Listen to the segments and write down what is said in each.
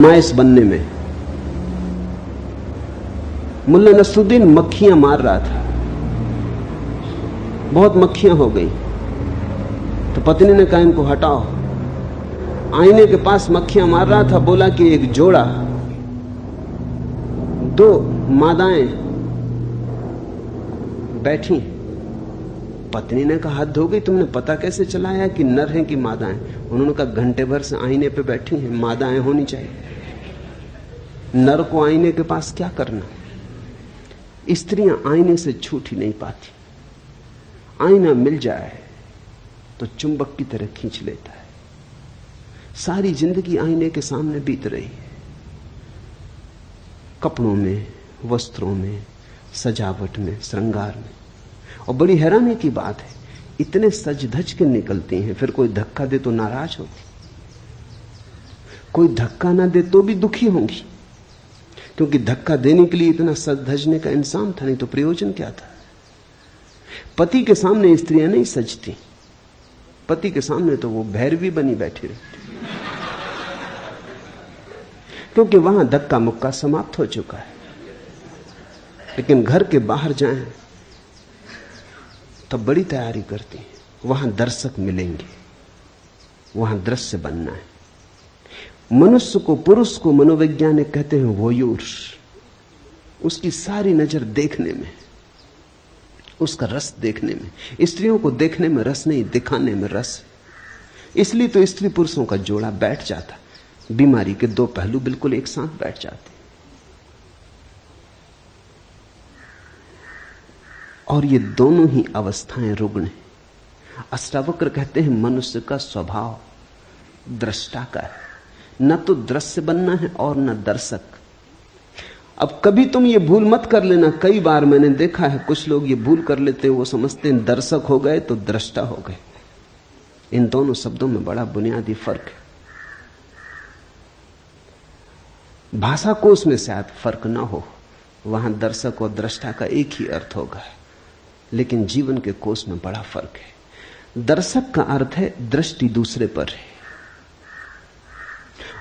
माइस बनने में। मुल्ला नसरुद्दीन मक्खियां मार रहा था, बहुत मक्खियां हो गई, तो पत्नी ने कहा इनको हटाओ। आईने के पास मक्खियां मार रहा था, बोला कि एक जोड़ा, दो मादाएं बैठी। पत्नी ने कहा हद हो गई, तुमने पता कैसे चलाया कि नर हैं कि मादाएं? उन्होंने कहा घंटे भर से आईने पे बैठी हैं, मादाएं होनी चाहिए। नर को आईने के पास क्या करना? स्त्रियां आईने से छूट ही नहीं पाती। आईना मिल जाए तो चुंबक की तरह खींच लेता है। सारी जिंदगी आईने के सामने बीत रही है, कपड़ों में, वस्त्रों में, सजावट में, श्रृंगार में। और बड़ी हैरानी की बात है, इतने सज धज के निकलती हैं, फिर कोई धक्का दे तो नाराज होती, कोई धक्का ना दे तो भी दुखी होंगी, क्योंकि धक्का देने के लिए इतना सज धजने का इंसान था, नहीं तो प्रयोजन क्या था? पति के सामने स्त्रियां नहीं सजती, पति के सामने तो वो भैरवी बनी बैठी रहती, क्योंकि वहां धक्का मुक्का समाप्त हो चुका है। लेकिन घर के बाहर जाएं तब बड़ी तैयारी करती हैं, वहां दर्शक मिलेंगे, वहां दृश्य बनना है। मनुष्य को, पुरुष को मनोवैज्ञानिक कहते हैं वोयूर। उसकी सारी नजर देखने में, उसका रस देखने में। स्त्रियों को देखने में रस नहीं, दिखाने में रस। इसलिए तो स्त्री पुरुषों का जोड़ा बैठ जाता, बीमारी के दो पहलू बिल्कुल एक साथ बैठ जाते। और ये दोनों ही अवस्थाएं रुग्ण हैं। अष्टावक्र कहते हैं मनुष्य का स्वभाव दृष्टा का है, न तो दृश्य बनना है और न दर्शक। अब कभी तुम ये भूल मत कर लेना, कई बार मैंने देखा है कुछ लोग ये भूल कर लेते हैं, वो समझते हैं दर्शक हो गए तो दृष्टा हो गए। इन दोनों शब्दों में बड़ा बुनियादी फर्क है। भाषा कोश में शायद फर्क ना हो, वहां दर्शक और दृष्टा का एक ही अर्थ होगा, लेकिन जीवन के कोश में बड़ा फर्क है। दर्शक का अर्थ है दृष्टि दूसरे पर है,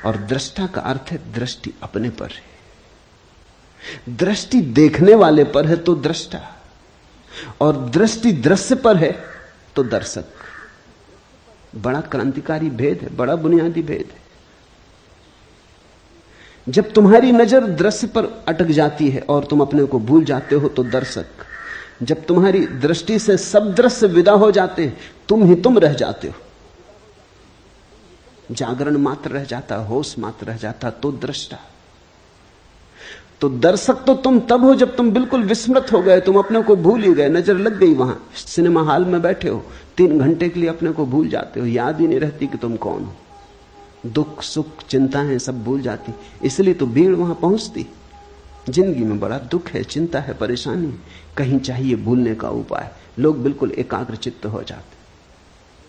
और दृष्टा का अर्थ है दृष्टि अपने पर है। दृष्टि देखने वाले पर है तो दृष्टा, और दृष्टि दृश्य पर है तो दर्शक। बड़ा क्रांतिकारी भेद है, बड़ा बुनियादी भेद है। जब तुम्हारी नजर दृश्य पर अटक जाती है और तुम अपने को भूल जाते हो तो दर्शक। जब तुम्हारी दृष्टि से सब दृश्य विदा हो जाते हैं, तुम ही तुम रह जाते हो, जागरण मात्र रह जाता, होश मात्र रह जाता, तो दृष्टा। तो दर्शक तो तुम तब हो जब तुम बिल्कुल विस्मृत हो गए, तुम अपने को भूल ही गए, नजर लग गई। वहां सिनेमा हॉल में बैठे हो, 3 घंटे के लिए अपने को भूल जाते हो, याद ही नहीं रहती कि तुम कौन हो। दुख सुख चिंताएं सब भूल जाती, इसलिए तो भीड़ वहां पहुंचती। जिंदगी में बड़ा दुख है, चिंता है, परेशानी, कहीं चाहिए भूलने का उपाय। लोग बिल्कुल एकाग्र चित्त हो जाते,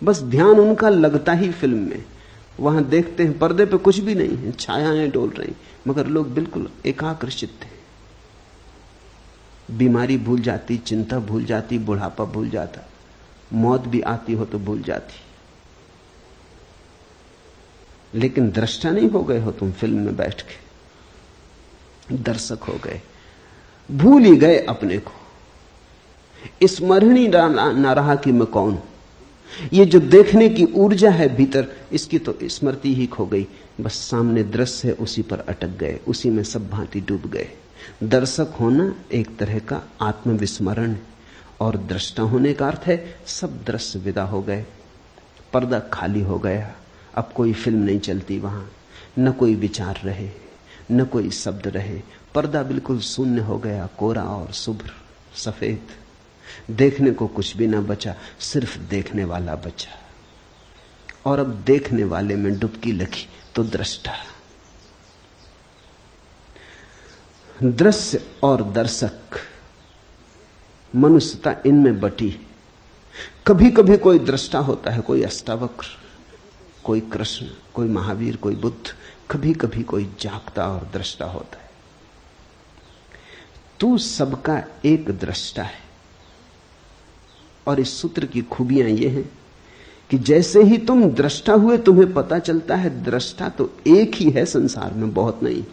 बस ध्यान उनका लगता ही फिल्म में। वहां देखते हैं पर्दे पे कुछ भी नहीं है, छायाएं डोल रही, मगर लोग बिल्कुल एकाग्र चित्त हैं। बीमारी भूल जाती, चिंता भूल जाती, बुढ़ापा भूल जाता, मौत भी आती हो तो भूल जाती। लेकिन दृष्टा नहीं हो गए हो तुम फिल्म में बैठ के, दर्शक हो गए, भूल ही गए अपने को। स्मरण ही ना रहा कि मैं कौन हूं। ये जो देखने की ऊर्जा है भीतर, इसकी तो स्मृति ही खो गई। बस सामने दृश्य है, उसी पर अटक गए, उसी में सब भांति डूब गए। दर्शक होना एक तरह का आत्मविस्मरण है, और दृष्टा होने का अर्थ है सब दृश्य विदा हो गए, पर्दा खाली हो गया, अब कोई फिल्म नहीं चलती वहां, न कोई विचार रहे, न कोई शब्द रहे, पर्दा बिल्कुल शून्य हो गया, कोरा और शुभ्र सफेद। देखने को कुछ भी ना बचा, सिर्फ देखने वाला बचा। और अब देखने वाले में डुबकी लगी तो दृष्टा। दृश्य और दर्शक, मनुष्यता इनमें बटी। कभी कभी कोई दृष्टा होता है, कोई अष्टावक्र, कोई कृष्ण, कोई महावीर, कोई बुद्ध। कभी कभी कोई जागता और दृष्टा होता है। तू सबका एक दृष्टा है। और इस सूत्र की खूबियां ये हैं कि जैसे ही तुम दृष्टा हुए तुम्हें पता चलता है दृष्टा तो एक ही है संसार में, बहुत नहीं।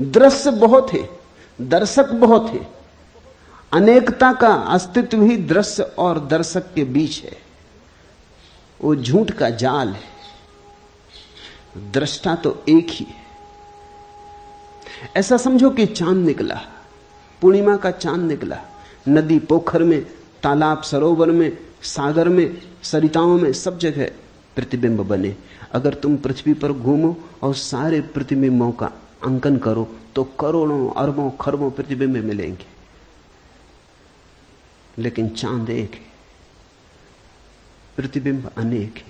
दृश्य बहुत है, दर्शक बहुत है। अनेकता का अस्तित्व ही दृश्य और दर्शक के बीच है। वो झूठ का जाल है। दृष्टा तो एक ही है। ऐसा समझो कि चांद निकला, पूर्णिमा का चांद निकला, नदी पोखर में, तालाब सरोवर में, सागर में, सरिताओं में, सब जगह प्रतिबिंब बने। अगर तुम पृथ्वी पर घूमो और सारे प्रतिबिंबों का अंकन करो तो करोड़ों अरबों खरबों प्रतिबिंब मिलेंगे, लेकिन चांद एक है, प्रतिबिंब अनेक है।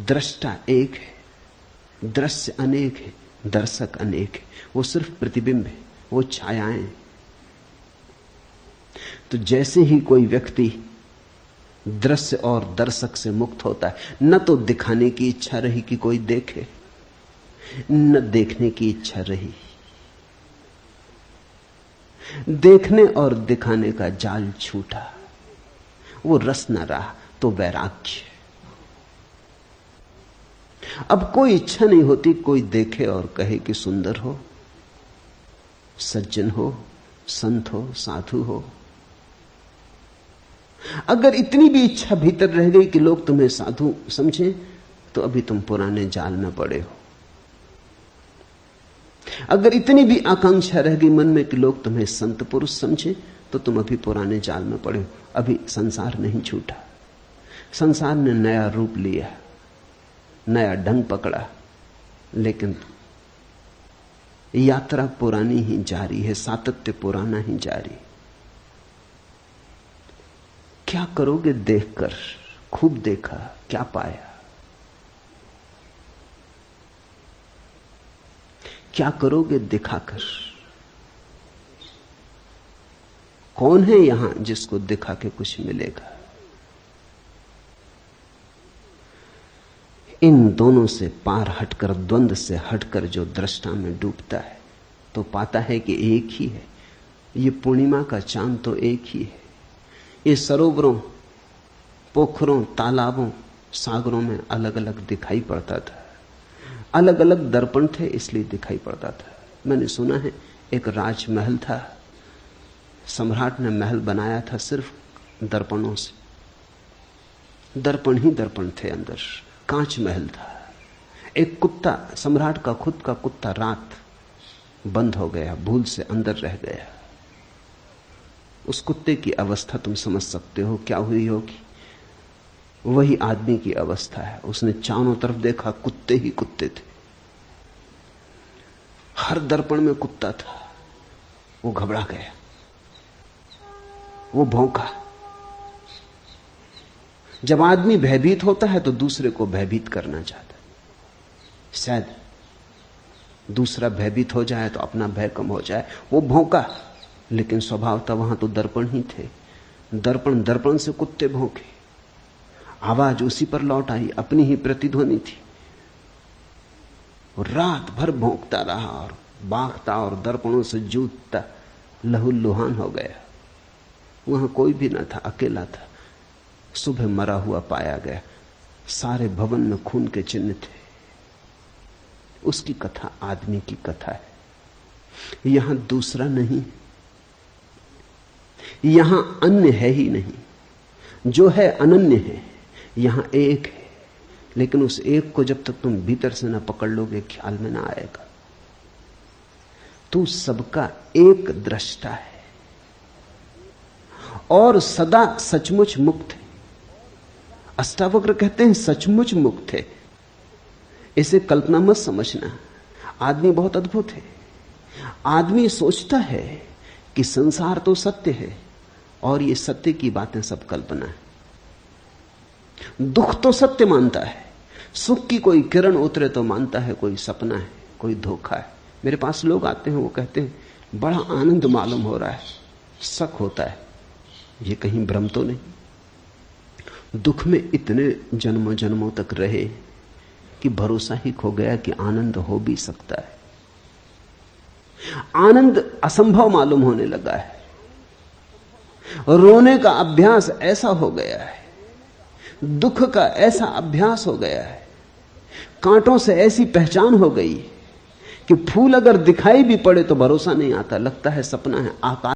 दृष्टा एक है, दृश्य अनेक है, दर्शक अनेक है। वो सिर्फ प्रतिबिंब है, वो छायाएं। तो जैसे ही कोई व्यक्ति दृश्य और दर्शक से मुक्त होता है, न तो दिखाने की इच्छा रही कि कोई देखे, न देखने की इच्छा रही। देखने और दिखाने का जाल छूटा, वो रस न रहा, तो वैराग्य। अब कोई इच्छा नहीं होती कोई देखे और कहे कि सुंदर हो, सज्जन हो, संत हो, साधु हो। अगर इतनी भी इच्छा भीतर रह गई कि लोग तुम्हें साधु समझें, तो अभी तुम पुराने जाल में पड़े हो। अगर इतनी भी आकांक्षा रह गई मन में कि लोग तुम्हें संत पुरुष समझें, तो तुम अभी पुराने जाल में पड़े हो। अभी संसार नहीं छूटा। संसार ने नया रूप लिया, नया ढंग पकड़ा, लेकिन यात्रा पुरानी ही जारी है, सातत्य पुराना ही जारी। क्या करोगे देखकर? खूब देखा, क्या पाया? क्या करोगे दिखाकर? कौन है यहां जिसको दिखा के कुछ मिलेगा? इन दोनों से पार हटकर, द्वंद्व से हटकर जो दृष्टा में डूबता है, तो पाता है कि एक ही है। ये पूर्णिमा का चांद तो एक ही है। ये सरोवरों, पोखरों, तालाबों, सागरों में अलग अलग दिखाई पड़ता था। अलग अलग दर्पण थे, इसलिए दिखाई पड़ता था। मैंने सुना है एक राजमहल था, सम्राट ने महल बनाया था सिर्फ दर्पणों से। दर्पण ही दर्पण थे अंदर, कांच महल था। एक कुत्ता, सम्राट का खुद का कुत्ता, रात बंद हो गया, भूल से अंदर रह गया। उस कुत्ते की अवस्था तुम समझ सकते हो क्या हुई होगी। वही आदमी की अवस्था है। उसने चारों तरफ देखा, कुत्ते ही कुत्ते थे, हर दर्पण में कुत्ता था। वो घबरा गया, वो भौंका। जब आदमी भयभीत होता है तो दूसरे को भयभीत करना चाहता है। शायद दूसरा भयभीत हो जाए तो अपना भय कम हो जाए। वो भौंका, लेकिन स्वभाव था वहां तो दर्पण ही थे। दर्पण दर्पण से कुत्ते भौंके, आवाज उसी पर लौट आई, अपनी ही प्रतिध्वनि थी। रात भर भौंकता रहा और बागता और दर्पणों से जूझता लहूलुहान हो गया। वहां कोई भी न था, अकेला था। सुबह मरा हुआ पाया गया, सारे भवन में खून के चिन्ह थे। उसकी कथा आदमी की कथा है। यहां दूसरा नहीं, यहां अन्य है ही नहीं। जो है अनन्य है, यहां एक है। लेकिन उस एक को जब तक तुम भीतर से न पकड़ लोगे, ख्याल में ना आएगा। तू सबका एक दृष्टा है और सदा सचमुच मुक्त है। अष्टावक्र कहते हैं सचमुच मुक्त है। इसे कल्पना मत समझना। आदमी बहुत अद्भुत है। आदमी सोचता है कि संसार तो सत्य है और ये सत्य की बातें सब कल्पना है। दुख तो सत्य मानता है, सुख की कोई किरण उतरे तो मानता है कोई सपना है, कोई धोखा है। मेरे पास लोग आते हैं, वो कहते हैं बड़ा आनंद मालूम हो रहा है। शक होता है ये कहीं भ्रम तो नहीं। दुख में इतने जन्मों जन्मों तक रहे कि भरोसा ही खो गया कि आनंद हो भी सकता है। आनंद असंभव मालूम होने लगा है। रोने का अभ्यास ऐसा हो गया है, दुख का ऐसा अभ्यास हो गया है, कांटों से ऐसी पहचान हो गई कि फूल अगर दिखाई भी पड़े तो भरोसा नहीं आता, लगता है सपना है। आकाश